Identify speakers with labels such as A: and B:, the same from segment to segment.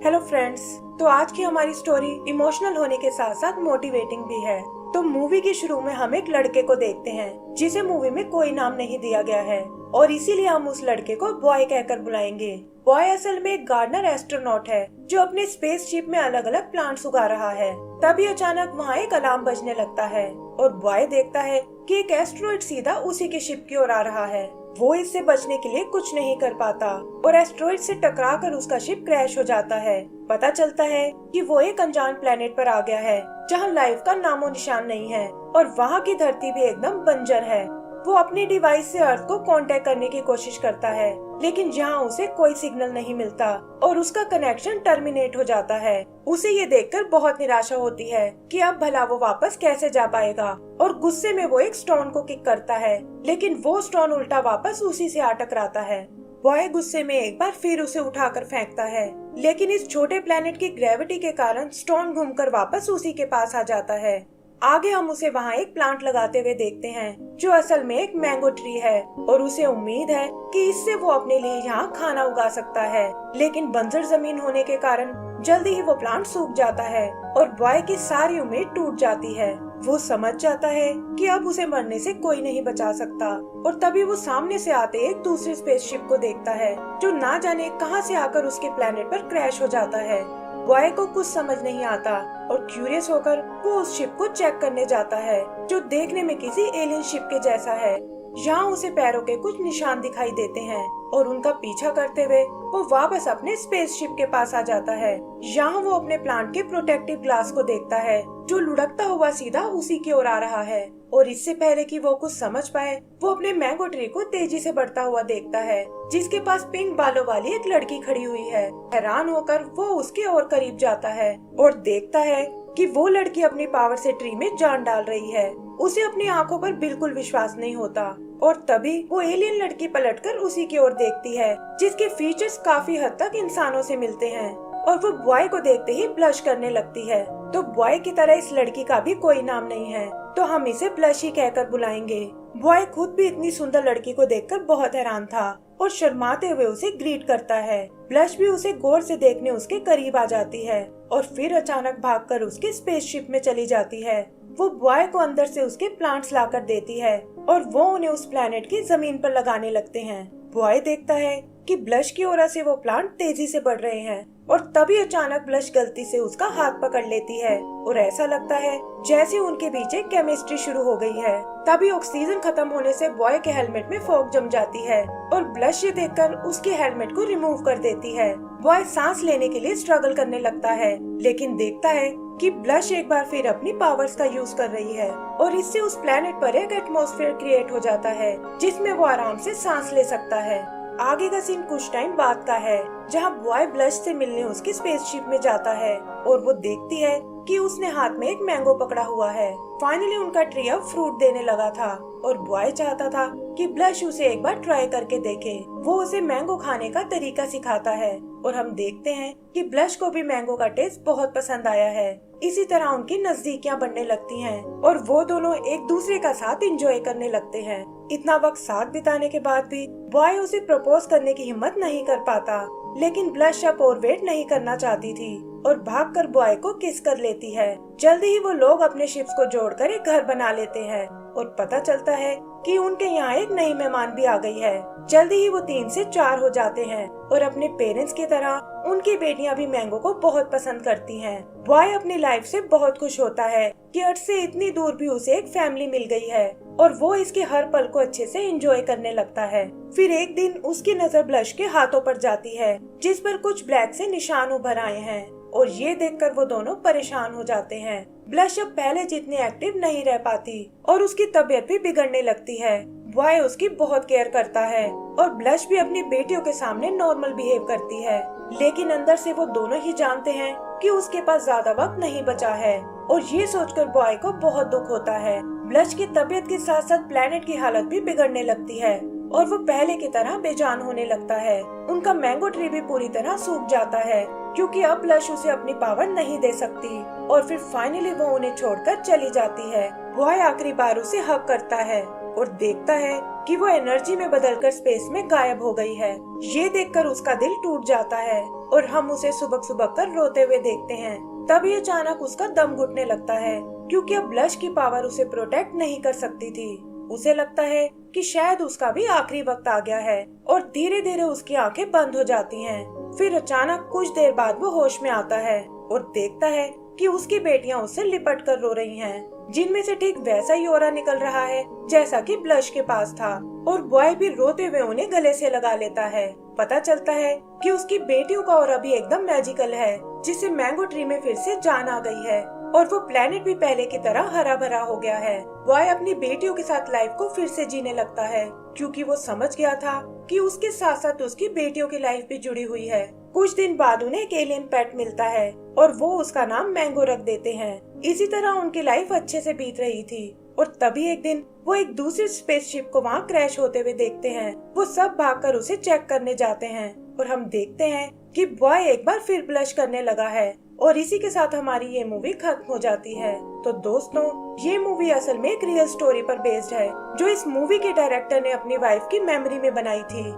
A: Hello friends, तो आज की हमारी स्टोरी इमोशनल होने के साथ साथ मोटिवेटिंग भी है। तो मूवी के शुरू में हम एक लड़के को देखते हैं जिसे मूवी में कोई नाम नहीं दिया गया है और इसीलिए हम उस लड़के को बॉय कहकर बुलाएंगे। बॉय असल में एक गार्डनर एस्ट्रोनॉट है जो अपने स्पेसशिप में अलग अलग प्लांट्स उगा रहा है। तभी अचानक वहाँ एक अलार्म बजने लगता है और बॉय देखता है कि एक एस्ट्रॉइड सीधा उसी के शिप की ओर आ रहा है। वो इससे बचने के लिए कुछ नहीं कर पाता और एस्ट्रॉइड से टकराकर उसका शिप क्रैश हो जाता है। पता चलता है कि वो एक अनजान प्लेनेट पर आ गया है जहाँ लाइफ का नामो निशान नहीं है और वहाँ की धरती भी एकदम बंजर है। वो अपनी डिवाइस से अर्थ को कांटेक्ट करने की कोशिश करता है लेकिन जहाँ उसे कोई सिग्नल नहीं मिलता और उसका कनेक्शन टर्मिनेट हो जाता है। उसे ये देखकर बहुत निराशा होती है कि अब भला वो वापस कैसे जा पाएगा और गुस्से में वो एक स्टोन को किक करता है लेकिन वो स्टोन उल्टा वापस उसी से आ टकराता है। बॉय गुस्से में एक बार फिर उसे उठाकर फेंकता है लेकिन इस छोटे प्लेनेट की ग्रेविटी के कारण स्टोन घूमकर वापस उसी के पास आ जाता है। आगे हम उसे वहाँ एक प्लांट लगाते हुए देखते हैं जो असल में एक मैंगो ट्री है और उसे उम्मीद है कि इससे वो अपने लिए यहाँ खाना उगा सकता है। लेकिन बंजर जमीन होने के कारण जल्दी ही वो प्लांट सूख जाता है और बॉय की सारी उम्मीद टूट जाती है। वो समझ जाता है कि अब उसे मरने से कोई नहीं बचा सकता और तभी वो सामने से आते एक दूसरे स्पेसशिप को देखता है जो ना जाने कहां से आकर उसके प्लेनेट पर क्रैश हो जाता है। बॉय को कुछ समझ नहीं आता और क्यूरियस होकर वो उस शिप को चेक करने जाता है जो देखने में किसी एलियन शिप के जैसा है। यहाँ उसे पैरों के कुछ निशान दिखाई देते हैं और उनका पीछा करते हुए वो वापस अपने स्पेसशिप के पास आ जाता है। यहाँ वो अपने प्लांट के प्रोटेक्टिव ग्लास को देखता है जो लुढ़कता हुआ सीधा उसी की ओर आ रहा है और इससे पहले कि वो कुछ समझ पाए वो अपने मैंगो ट्री को तेजी से बढ़ता हुआ देखता है जिसके पास पिंक बालों वाली एक लड़की खड़ी हुई है। हैरान होकर वो उसके और करीब जाता है और देखता है कि वो लड़की अपनी पावर से ट्री में जान डाल रही है। उसे अपनी आंखों पर बिल्कुल विश्वास नहीं होता और तभी वो एलियन लड़की पलटकर उसी की ओर देखती है जिसके फीचर्स काफी हद तक इंसानों से मिलते हैं और वो बॉय को देखते ही ब्लश करने लगती है। तो बॉय की तरह इस लड़की का भी कोई नाम नहीं है तो हम इसे ब्लश ही कहकर बुलाएंगे। बॉय खुद भी इतनी सुंदर लड़की को देखकर बहुत हैरान था और शर्माते हुए उसे ग्रीट करता है। ब्लश भी उसे गौर से देखने उसके करीब आ जाती है और फिर अचानक भागकर उसके स्पेसशिप में चली जाती है। वो बॉय को अंदर से उसके प्लांट्स लाकर देती है और वो उन्हें उस प्लेनेट की जमीन पर लगाने लगते हैं। बॉय देखता है कि ब्लश की ओर से वो प्लांट तेजी से बढ़ रहे हैं और तभी अचानक ब्लश गलती से उसका हाथ पकड़ लेती है और ऐसा लगता है जैसे उनके बीच एक केमिस्ट्री शुरू हो गई है। तभी ऑक्सीजन खत्म होने से बॉय के हेलमेट में फॉग जम जाती है और ब्लश ये देखकर उसके हेलमेट को रिमूव कर देती है। बॉय सांस लेने के लिए स्ट्रगल करने लगता है लेकिन देखता है कि ब्लश एक बार फिर अपनी पावर्स का यूज कर रही है और इससे उस प्लेनेट पर एक एटमॉस्फेयर क्रिएट हो जाता है जिसमें वो आराम से सांस ले सकता है। आगे का सीन कुछ टाइम बाद का है जहाँ बॉय ब्लश से मिलने उसकी स्पेसशिप में जाता है और वो देखती है कि उसने हाथ में एक मैंगो पकड़ा हुआ है। फाइनली उनका ट्री अब फ्रूट देने लगा था और बॉय चाहता था कि ब्लश उसे एक बार ट्राई करके देखे। वो उसे मैंगो खाने का तरीका सिखाता है और हम देखते हैं कि ब्लश को भी मैंगो का टेस्ट बहुत पसंद आया है। इसी तरह उनकी नजदीकियां बनने लगती हैं और वो दोनों एक दूसरे का साथ एंजॉय करने लगते हैं। इतना वक्त साथ बिताने के बाद भी बॉय उसे प्रपोज करने की हिम्मत नहीं कर पाता लेकिन ब्लश अब और वेट नहीं करना चाहती थी और भागकर बॉय को किस कर लेती है। जल्दी ही वो लोग अपने शिप्स को जोड़कर एक घर बना लेते हैं और पता चलता है कि उनके यहाँ एक नई मेहमान भी आ गई है। जल्दी ही वो 3 से 4 हो जाते हैं और अपने पेरेंट्स की तरह उनकी बेटियां भी मैंगो को बहुत पसंद करती हैं। बॉय अपनी लाइफ से बहुत खुश होता है कि अर्थ से इतनी दूर भी उसे एक फैमिली मिल गई है और वो इसके हर पल को अच्छे से एंजॉय करने लगता है। फिर एक दिन उसकी नजर ब्लश के हाथों पर जाती है जिस पर कुछ ब्लैक से निशान उभर आए हैं और ये देखकर वो दोनों परेशान हो जाते हैं। ब्लश अब पहले जितनी एक्टिव नहीं रह पाती और उसकी तबीयत भी बिगड़ने लगती है। बॉय उसकी बहुत केयर करता है और ब्लश भी अपनी बेटियों के सामने नॉर्मल बिहेव करती है लेकिन अंदर से वो दोनों ही जानते हैं कि उसके पास ज्यादा वक्त नहीं बचा है और ये सोचकर बॉय को बहुत दुख होता है। ब्लश की तबीयत के साथ साथ प्लेनेट की हालत भी बिगड़ने लगती है और वो पहले की तरह बेजान होने लगता है। उनका मैंगो ट्री भी पूरी तरह सूख जाता है क्योंकि अब ब्लश उसे अपनी पावर नहीं दे सकती और फिर फाइनली वो उन्हें छोड़कर चली जाती है। बॉय आखिरी बार उसे हग करता है और देखता है कि वो एनर्जी में बदलकर स्पेस में गायब हो गई है। ये देखकर उसका दिल टूट जाता है और हम उसे सुबह सुबह कर रोते हुए देखते हैं। तभी अचानक उसका दम घुटने लगता है, क्योंकि अब ब्लश की पावर उसे प्रोटेक्ट नहीं कर सकती थी। उसे लगता है कि शायद उसका भी आखिरी वक्त आ गया है और धीरे धीरे उसकी आंखें बंद हो जाती हैं। फिर अचानक कुछ देर बाद वो होश में आता है और देखता है कि उसकी बेटियां उससे लिपट कर रो रही हैं, जिनमें से ठीक वैसा ही ऑरा निकल रहा है जैसा कि ब्लश के पास था। और बॉय भी रोते हुए उन्हें गले से लगा लेता है। पता चलता है कि उसकी बेटियों का ऑरा भी एकदम मैजिकल है, जिससे मैंगो ट्री में फिर से जान आ गई है और वो प्लेनेट भी पहले की तरह हरा भरा हो गया है। बॉय अपनी बेटियों के साथ लाइफ को फिर से जीने लगता है, क्योंकि वो समझ गया था कि उसके साथ साथ उसकी बेटियों की लाइफ भी जुड़ी हुई है। कुछ दिन बाद उन्हें एक एलियन पेट मिलता है और वो उसका नाम मैंगो रख देते हैं। इसी तरह उनकी लाइफ अच्छे से बीत रही थी और तभी एक दिन वो एक दूसरी स्पेसशिप को वहाँ क्रैश होते हुए देखते हैं। वो सब भागकर उसे चेक करने जाते हैं और हम देखते हैं कि बॉय एक बार फिर ब्लश करने लगा है। और इसी के साथ हमारी ये मूवी खत्म हो जाती है। तो दोस्तों, ये मूवी असल में एक रियल स्टोरी पर बेस्ड है, जो इस मूवी के डायरेक्टर ने अपनी वाइफ की मेमोरी में बनाई थी।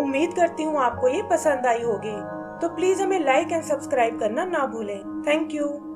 A: उम्मीद करती हूँ आपको ये पसंद आई होगी। तो प्लीज हमें लाइक एंड सब्सक्राइब करना ना भूलें। Thank you.